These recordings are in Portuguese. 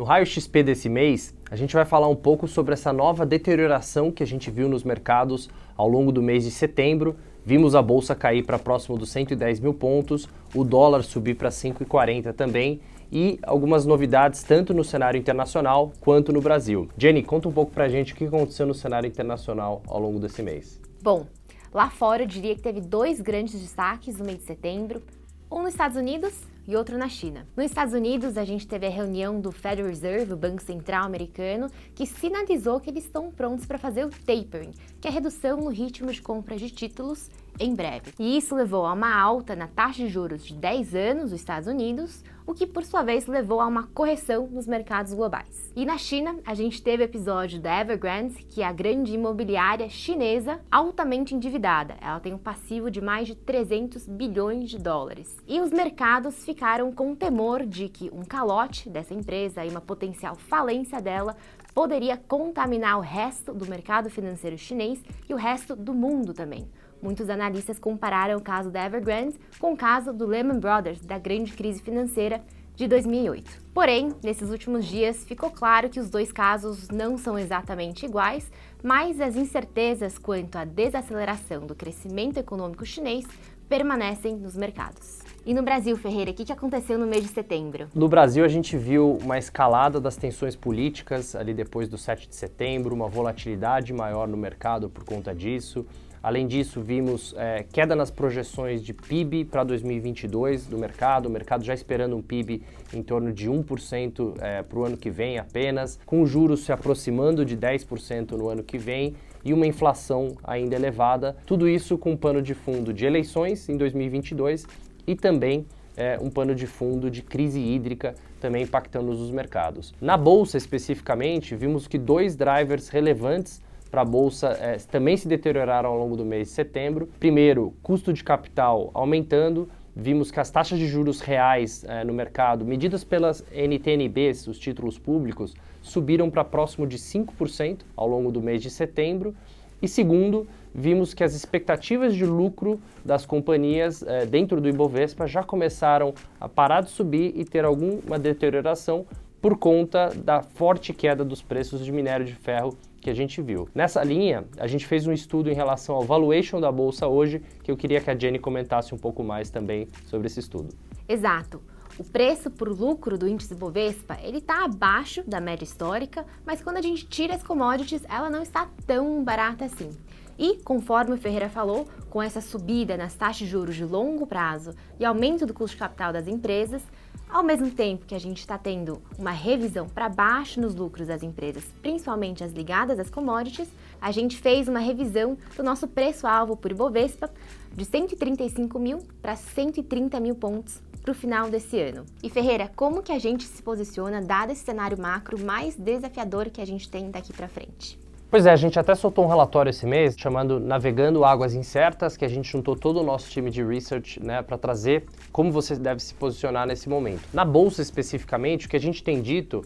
Raio XP desse mês, a gente vai falar um pouco sobre essa nova deterioração que a gente viu nos mercados ao longo do mês de setembro. Vimos a bolsa cair para próximo dos 110 mil pontos, o dólar subir para 5,40 também e algumas novidades tanto no cenário internacional quanto no Brasil. Jenny, conta um pouco para a gente o que aconteceu no cenário internacional ao longo desse mês. Bom, lá fora eu diria que teve dois grandes destaques no mês de setembro, um nos Estados Unidos e outro na China. Nos Estados Unidos, a gente teve a reunião do Federal Reserve, o Banco Central americano, que sinalizou que eles estão prontos para fazer o tapering, que é a redução no ritmo de compra de títulos em breve. E isso levou a uma alta na taxa de juros de 10 anos dos Estados Unidos, o que por sua vez levou a uma correção nos mercados globais. E na China, a gente teve o episódio da Evergrande, que é a grande imobiliária chinesa altamente endividada. Ela tem um passivo de mais de 300 bilhões de dólares. E os mercados ficaram com o temor de que um calote dessa empresa e uma potencial falência dela poderia contaminar o resto do mercado financeiro chinês e o resto do mundo também. Muitos analistas compararam o caso da Evergrande com o caso do Lehman Brothers, da grande crise financeira de 2008. Porém, nesses últimos dias, ficou claro que os dois casos não são exatamente iguais, mas as incertezas quanto à desaceleração do crescimento econômico chinês permanecem nos mercados. E no Brasil, Ferreira, o que aconteceu no mês de setembro? No Brasil, a gente viu uma escalada das tensões políticas ali depois do 7 de setembro, uma volatilidade maior no mercado por conta disso. Além disso, vimos queda nas projeções de PIB para 2022 do mercado, o mercado já esperando um PIB em torno de 1% para o ano que vem apenas, com juros se aproximando de 10% no ano que vem e uma inflação ainda elevada, tudo isso com um pano de fundo de eleições em 2022 e também um pano de fundo de crise hídrica também impactando os mercados. Na Bolsa especificamente, vimos que dois drivers relevantes para a Bolsa também se deterioraram ao longo do mês de setembro. Primeiro, custo de capital aumentando. Vimos que as taxas de juros reais no mercado, medidas pelas NTN-Bs, os títulos públicos, subiram para próximo de 5% ao longo do mês de setembro. E segundo, vimos que as expectativas de lucro das companhias dentro do Ibovespa já começaram a parar de subir e ter alguma deterioração por conta da forte queda dos preços de minério de ferro que a gente viu. Nessa linha, a gente fez um estudo em relação ao valuation da Bolsa hoje, que eu queria que a Jenny comentasse um pouco mais também sobre esse estudo. Exato. O preço por lucro do índice Bovespa, ele está abaixo da média histórica, mas quando a gente tira as commodities, ela não está tão barata assim. E, conforme o Ferreira falou, com essa subida nas taxas de juros de longo prazo e aumento do custo de capital das empresas, ao mesmo tempo que a gente está tendo uma revisão para baixo nos lucros das empresas, principalmente as ligadas às commodities, a gente fez uma revisão do nosso preço-alvo por Ibovespa de 135 mil para 130 mil pontos para o final desse ano. E Ferreira, como que a gente se posiciona dado esse cenário macro mais desafiador que a gente tem daqui para frente? Pois é, a gente até soltou um relatório esse mês chamando Navegando Águas Incertas, que a gente juntou todo o nosso time de research para trazer como você deve se posicionar nesse momento. Na Bolsa especificamente, o que a gente tem dito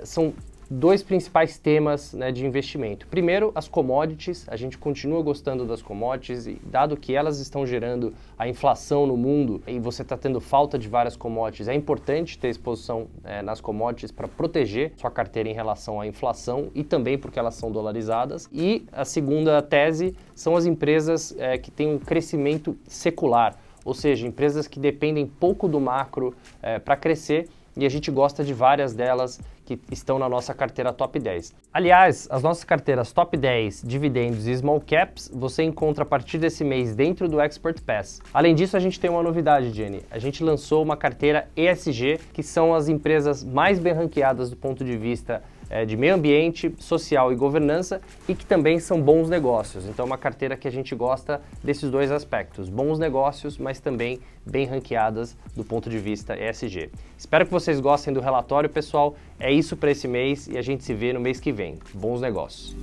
são dois principais temas de investimento. Primeiro, as commodities. A gente continua gostando das commodities e dado que elas estão gerando a inflação no mundo e você está tendo falta de várias commodities, é importante ter exposição nas commodities para proteger sua carteira em relação à inflação e também porque elas são dolarizadas. E a segunda tese são as empresas que têm um crescimento secular, ou seja, empresas que dependem pouco do macro para crescer. E a gente gosta de várias delas que estão na nossa carteira Top 10. Aliás, as nossas carteiras Top 10, Dividendos e Small Caps, você encontra a partir desse mês dentro do Expert Pass. Além disso, a gente tem uma novidade, Jenny. A gente lançou uma carteira ESG, que são as empresas mais bem ranqueadas do ponto de vista de meio ambiente, social e governança e que também são bons negócios. Então é uma carteira que a gente gosta desses dois aspectos, bons negócios, mas também bem ranqueadas do ponto de vista ESG. Espero que vocês gostem do relatório, pessoal. É isso para esse mês e a gente se vê no mês que vem. Bons negócios!